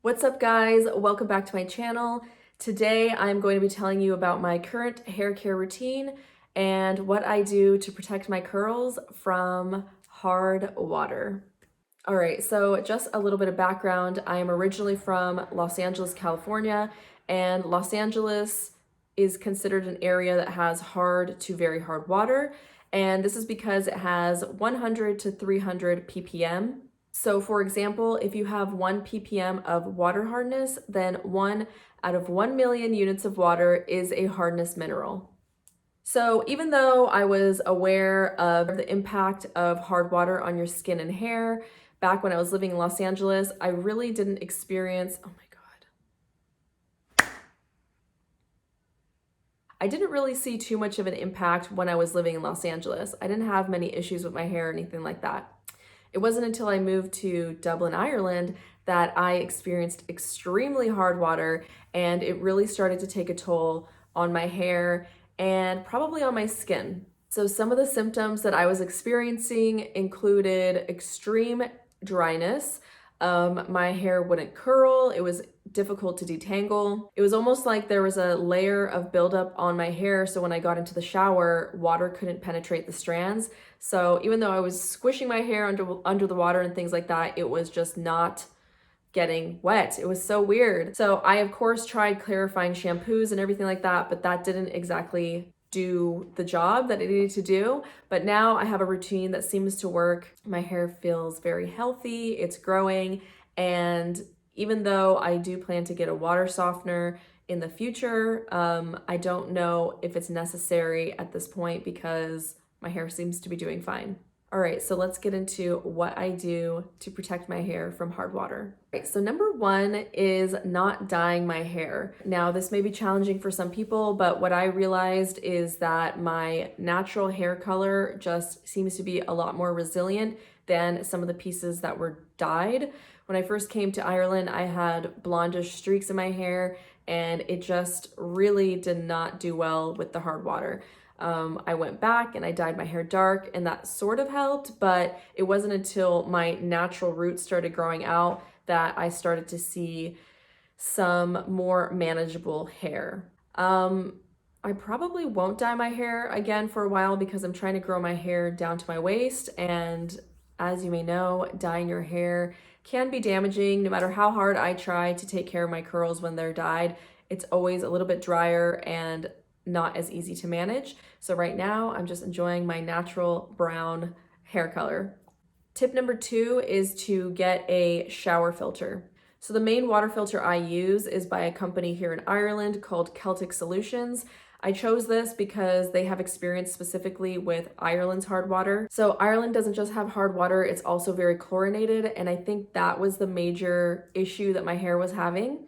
What's up, guys? Welcome back to my channel. Today I'm going to be telling you about my current hair care routine and what I do to protect my curls from hard water. All right, so just a little bit of background. I am originally from Los Angeles, California, and Los Angeles is considered an area that has hard to very hard water. And this is because it has 100 to 300 ppm. So for example, if you have 1 ppm of water hardness, then 1 out of 1 million units of water is a hardness mineral. So even though I was aware of the impact of hard water on your skin and hair back when I was living in Los Angeles, I really didn't experience, oh my God. I didn't really see too much of an impact when I was living in Los Angeles. I didn't have many issues with my hair or anything like that. It wasn't until I moved to Dublin, Ireland, that I experienced extremely hard water, and it really started to take a toll on my hair and probably on my skin. So some of the symptoms that I was experiencing included extreme dryness. My hair wouldn't curl. It was difficult to detangle. It was almost like there was a layer of buildup on my hair, so when I got into the shower, water couldn't penetrate the strands. So even though I was squishing my hair under the water and things like that, it was just not getting wet. It was so weird. So I, of course, tried clarifying shampoos and everything like that, but that didn't exactly do the job that it needed to do. But now I have a routine that seems to work. My hair feels very healthy, it's growing, and even though I do plan to get a water softener in the future, I don't know if it's necessary at this point because my hair seems to be doing fine. All right, so let's get into what I do to protect my hair from hard water. All right, so number one is not dyeing my hair. Now, this may be challenging for some people, but what I realized is that my natural hair color just seems to be a lot more resilient than some of the pieces that were dyed. When I first came to Ireland, I had blondish streaks in my hair, and it just really did not do well with the hard water. I went back and I dyed my hair dark, and that sort of helped, but it wasn't until my natural roots started growing out that I started to see some more manageable hair. I probably won't dye my hair again for a while because I'm trying to grow my hair down to my waist, and as you may know, dyeing your hair can be damaging. No matter how hard I try to take care of my curls when they're dyed, it's always a little bit drier and not as easy to manage. So right now I'm just enjoying my natural brown hair color. Tip number two is to get a shower filter. So the main water filter I use is by a company here in Ireland called Celtic Solutions. I chose this because they have experience specifically with Ireland's hard water. So Ireland doesn't just have hard water, it's also very chlorinated, and I think that was the major issue that my hair was having.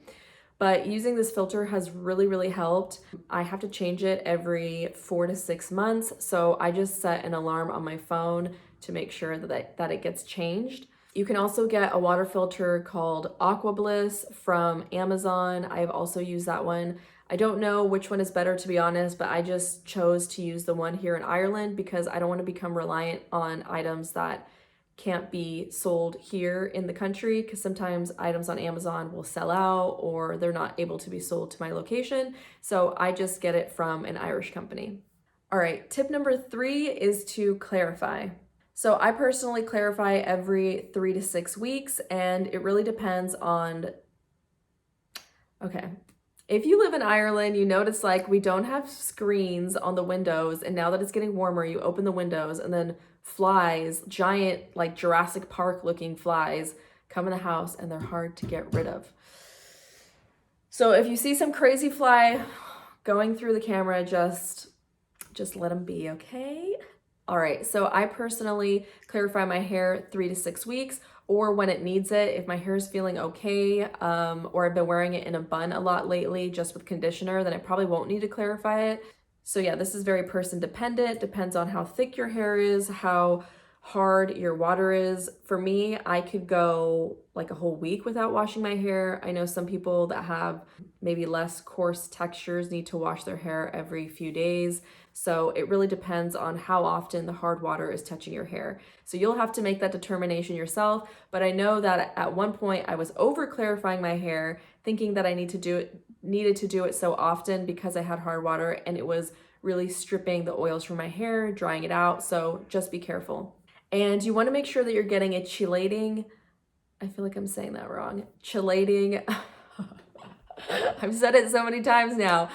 But using this filter has really helped. I have to change it every 4 to 6 months, so I just set an alarm on my phone to make sure that it gets changed. You can also get a water filter called Aqua Bliss from Amazon. I've also used that one. I don't know which one is better, to be honest, but I just chose to use the one here in Ireland because I don't want to become reliant on items that can't be sold here in the country, because sometimes items on Amazon will sell out or they're not able to be sold to my location. So I just get it from an Irish company. All right, tip number three is to clarify. So I personally clarify every 3 to 6 weeks, and it really depends on, okay. If you live in Ireland, you notice like we don't have screens on the windows, and now that it's getting warmer, you open the windows and then flies, giant like Jurassic Park looking flies, come in the house, and they're hard to get rid of. So if you see some crazy fly going through the camera, just let them be, okay? All right, so I personally clarify my hair 3 to 6 weeks, or when it needs it. If my hair is feeling okay, or I've been wearing it in a bun a lot lately just with conditioner, then I probably won't need to clarify it. So yeah, this is very person dependent, depends on how thick your hair is, how hard your water is. For me, I could go like a whole week without washing my hair. I know some people that have maybe less coarse textures need to wash their hair every few days. So it really depends on how often the hard water is touching your hair. So you'll have to make that determination yourself. But I know that at one point I was over clarifying my hair, thinking that I needed to do it so often because I had hard water, and it was really stripping the oils from my hair, drying it out. So just be careful. And you want to make sure that you're getting a chelating, I feel like I'm saying that wrong. Chelating, I've said it so many times now.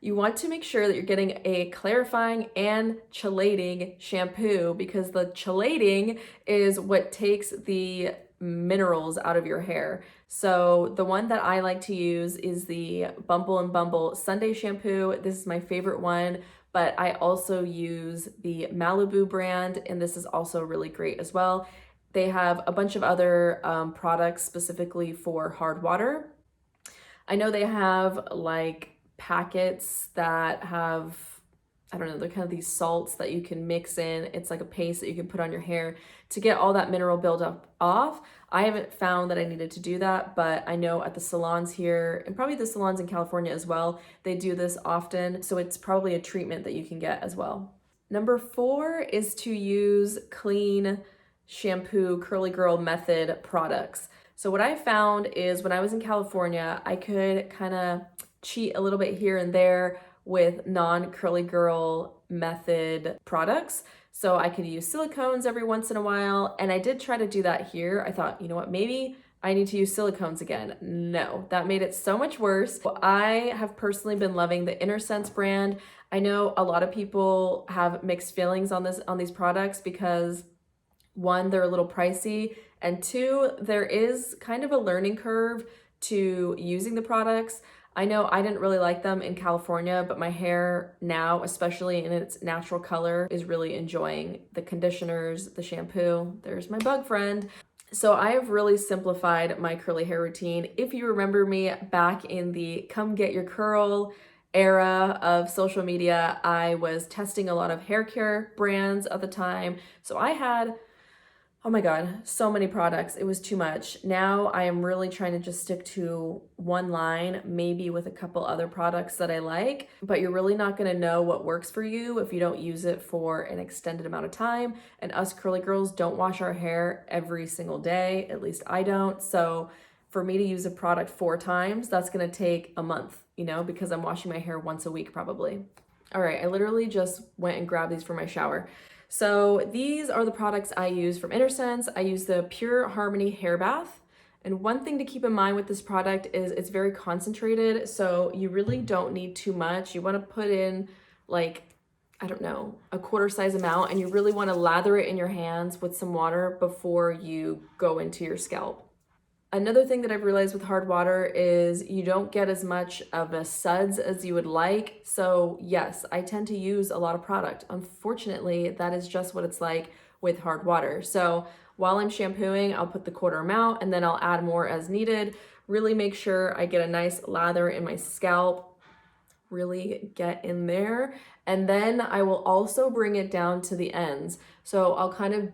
You want to make sure that you're getting a clarifying and chelating shampoo, because the chelating is what takes the minerals out of your hair. So the one that I like to use is the Bumble and Bumble Sunday shampoo. This is my favorite one, but I also use the Malibu brand, and this is also really great as well. They have a bunch of other products specifically for hard water. I know they have like packets that have, I don't know, they're kind of these salts that you can mix in. It's like a paste that you can put on your hair to get all that mineral buildup off. I haven't found that I needed to do that, but I know at the salons here, and probably the salons in California as well, they do this often. So it's probably a treatment that you can get as well. Number 4 is to use clean shampoo Curly Girl method products. So what I found is when I was in California, I could kind of cheat a little bit here and there with non-Curly Girl method products. So I could use silicones every once in a while. And I did try to do that here. I thought, you know what, maybe I need to use silicones again. No, that made it so much worse. I have personally been loving the InnerSense brand. I know a lot of people have mixed feelings on these products because 1, they're a little pricey, and 2, there is kind of a learning curve to using the products. I know I didn't really like them in California, but my hair now, especially in its natural color, is really enjoying the conditioners, the shampoo. There's my bug friend. So I have really simplified my curly hair routine. If you remember me back in the Come Get Your Curl era of social media, I was testing a lot of hair care brands at the time. So I had, oh my God, so many products. It was too much. Now I am really trying to just stick to one line, maybe with a couple other products that I like, but you're really not gonna know what works for you if you don't use it for an extended amount of time. And us curly girls don't wash our hair every single day, at least I don't. So for me to use a product 4 times, that's gonna take a month, because I'm washing my hair once a week probably. All right, I literally just went and grabbed these for my shower. So these are the products I use from InnerSense. I use the Pure Harmony Hair Bath. And one thing to keep in mind with this product is it's very concentrated, so you really don't need too much. You want to put in like, I don't know, a quarter size amount, and you really want to lather it in your hands with some water before you go into your scalp. Another thing that I've realized with hard water is you don't get as much of a suds as you would like. So yes, I tend to use a lot of product. Unfortunately, that is just what it's like with hard water. So while I'm shampooing, I'll put the quarter amount and then I'll add more as needed. Really make sure I get a nice lather in my scalp, really get in there. And then I will also bring it down to the ends. So I'll kind of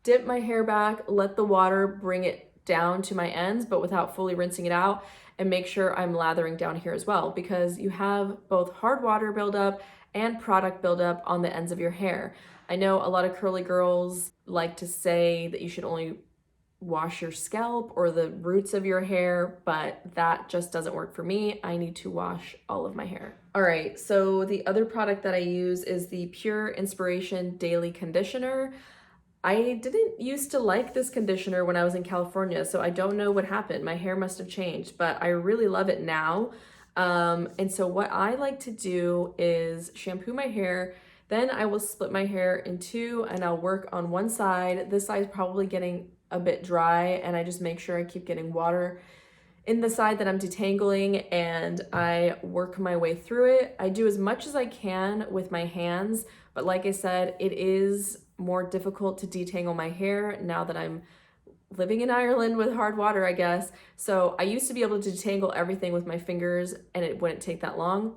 dip my hair back, let the water bring it down to my ends, but without fully rinsing it out, and make sure I'm lathering down here as well, because you have both hard water buildup and product buildup on the ends of your hair. I know a lot of curly girls like to say that you should only wash your scalp or the roots of your hair, but that just doesn't work for me. I need to wash all of my hair. All right, so the other product that I use is the Pure Inspiration Daily Conditioner. I didn't used to like this conditioner when I was in California, so I don't know what happened. My hair must have changed, but I really love it now. And so what I like to do is shampoo my hair, then I will split my hair in 2 and I'll work on one side. This side is probably getting a bit dry, and I just make sure I keep getting water in the side that I'm detangling, and I work my way through it. I do as much as I can with my hands, but like I said, it is more difficult to detangle my hair now that I'm living in Ireland with hard water, I guess. So I used to be able to detangle everything with my fingers and it wouldn't take that long.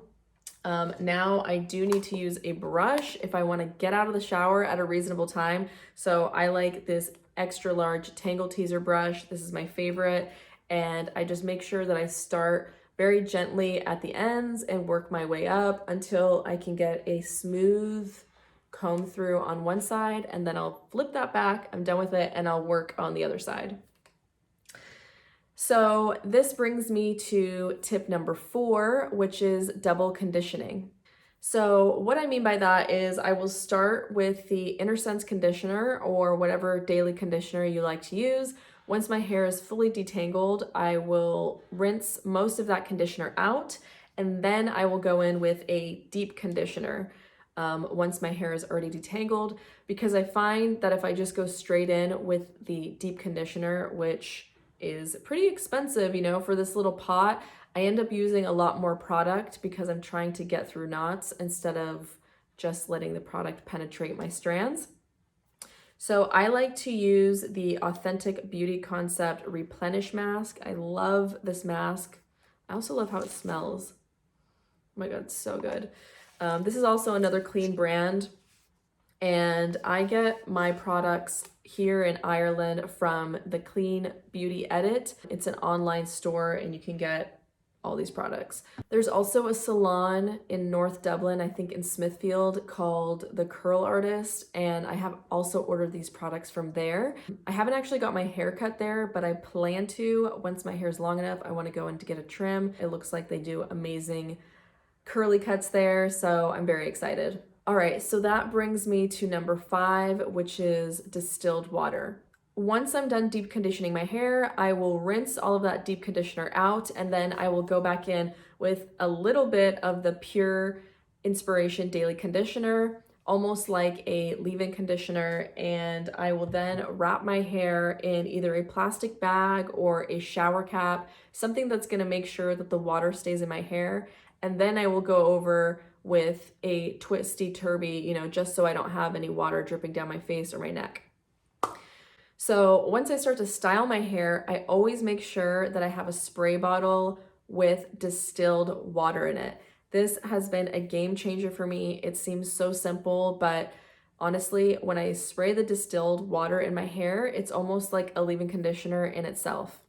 Now I do need to use a brush if I want to get out of the shower at a reasonable time. So I like this extra large Tangle Teezer brush. This is my favorite. And I just make sure that I start very gently at the ends and work my way up until I can get a smooth comb through on one side, and then I'll flip that back. I'm done with it, and I'll work on the other side. So this brings me to tip number 4, which is double conditioning. So what I mean by that is I will start with the InnerSense conditioner or whatever daily conditioner you like to use. Once my hair is fully detangled, I will rinse most of that conditioner out, and then I will go in with a deep conditioner once my hair is already detangled, because I find that if I just go straight in with the deep conditioner, which is pretty expensive, you know, for this little pot, I end up using a lot more product because I'm trying to get through knots instead of just letting the product penetrate my strands. So I like to use the Authentic Beauty Concept Replenish Mask. I love this mask. I also love how it smells. Oh my God, it's so good. This is also another clean brand, and I get my products here in Ireland from the Clean Beauty Edit. It's an online store and you can get all these products. There's also a salon in North Dublin, I think in Smithfield, called The Curl Artist, and I have also ordered these products from there. I haven't actually got my hair cut there, but I plan to. Once my hair is long enough, I want to go in to get a trim. It looks like they do amazing curly cuts there, so I'm very excited. All right, so that brings me to number 5, which is distilled water. Once I'm done deep conditioning my hair, I will rinse all of that deep conditioner out, and then I will go back in with a little bit of the Pure Inspiration Daily Conditioner, almost like a leave-in conditioner, and I will then wrap my hair in either a plastic bag or a shower cap, something that's gonna make sure that the water stays in my hair, and then I will go over with a twisty turby, you know, just so I don't have any water dripping down my face or my neck. So once I start to style my hair, I always make sure that I have a spray bottle with distilled water in it. This has been a game changer for me. It seems so simple, but honestly, when I spray the distilled water in my hair, it's almost like a leave-in conditioner in itself.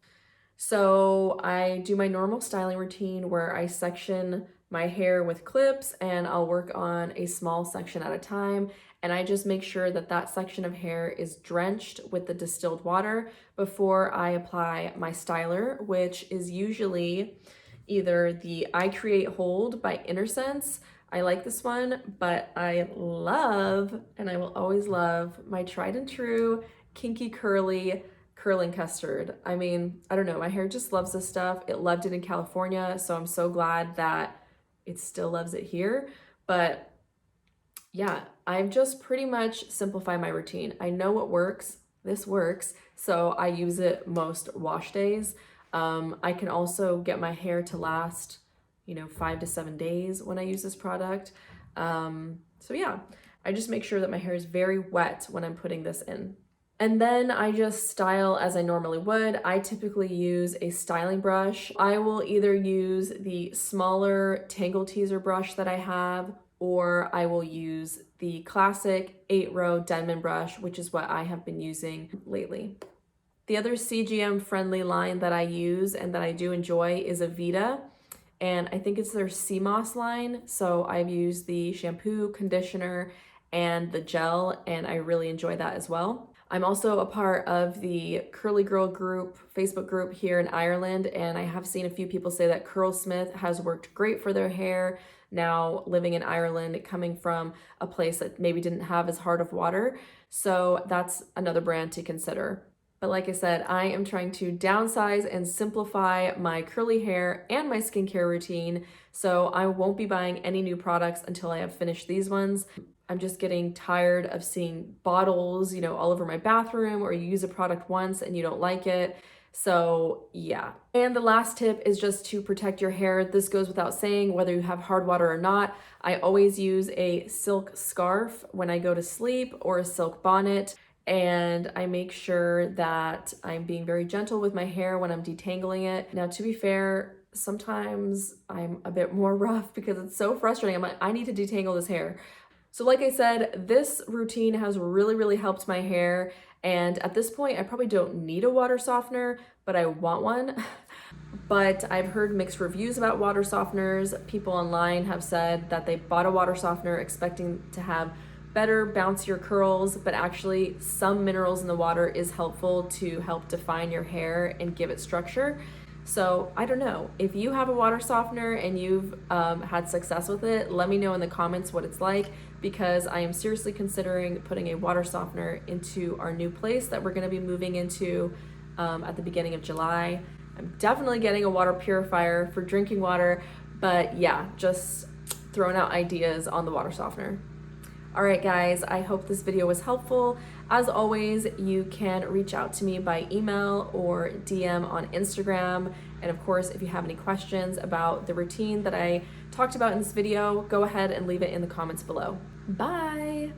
So I do my normal styling routine where I section my hair with clips and I'll work on a small section at a time. And I just make sure that that section of hair is drenched with the distilled water before I apply my styler, which is usually either the I Create Hold by InnerSense. I like this one, but I love, and I will always love, my tried and true Kinky Curly Curling Custard. I mean, I don't know, my hair just loves this stuff. It loved it in California, so I'm so glad that it still loves it here. But yeah, I've just pretty much simplified my routine. I know what works. This works, so I use it most wash days. I can also get my hair to last, you know, 5 to 7 days when I use this product. So yeah, I just make sure that my hair is very wet when I'm putting this in. And then I just style as I normally would. I typically use a styling brush. I will either use the smaller Tangle Teezer brush that I have, or I will use the classic 8-row Denman brush, which is what I have been using lately. The other CGM friendly line that I use and that I do enjoy is Aveda, and I think it's their Sea Moss line. So I've used the shampoo, conditioner, and the gel, and I really enjoy that as well. I'm also a part of the Curly Girl group, Facebook group here in Ireland, and I have seen a few people say that Curlsmith has worked great for their hair. Now living in Ireland, coming from a place that maybe didn't have as hard of water. So that's another brand to consider. But like I said, I am trying to downsize and simplify my curly hair and my skincare routine. So I won't be buying any new products until I have finished these ones. I'm just getting tired of seeing bottles, you know, all over my bathroom, or you use a product once and you don't like it. So yeah. And the last tip is just to protect your hair. This goes without saying, whether you have hard water or not. I always use a silk scarf when I go to sleep, or a silk bonnet. And I make sure that I'm being very gentle with my hair when I'm detangling it. Now, to be fair, sometimes I'm a bit more rough because it's so frustrating. I'm like, I need to detangle this hair. So like I said, this routine has really helped my hair. And at this point, I probably don't need a water softener, but I want one. But I've heard mixed reviews about water softeners. People online have said that they bought a water softener expecting to have better, bouncier curls, but actually some minerals in the water is helpful to help define your hair and give it structure. So I don't know, if you have a water softener and you've had success with it, let me know in the comments what it's like, because I am seriously considering putting a water softener into our new place that we're gonna be moving into at the beginning of July. I'm definitely getting a water purifier for drinking water, but yeah, just throwing out ideas on the water softener. All right, guys, I hope this video was helpful. As always, you can reach out to me by email or DM on Instagram. And of course, if you have any questions about the routine that I talked about in this video, go ahead and leave it in the comments below. Bye.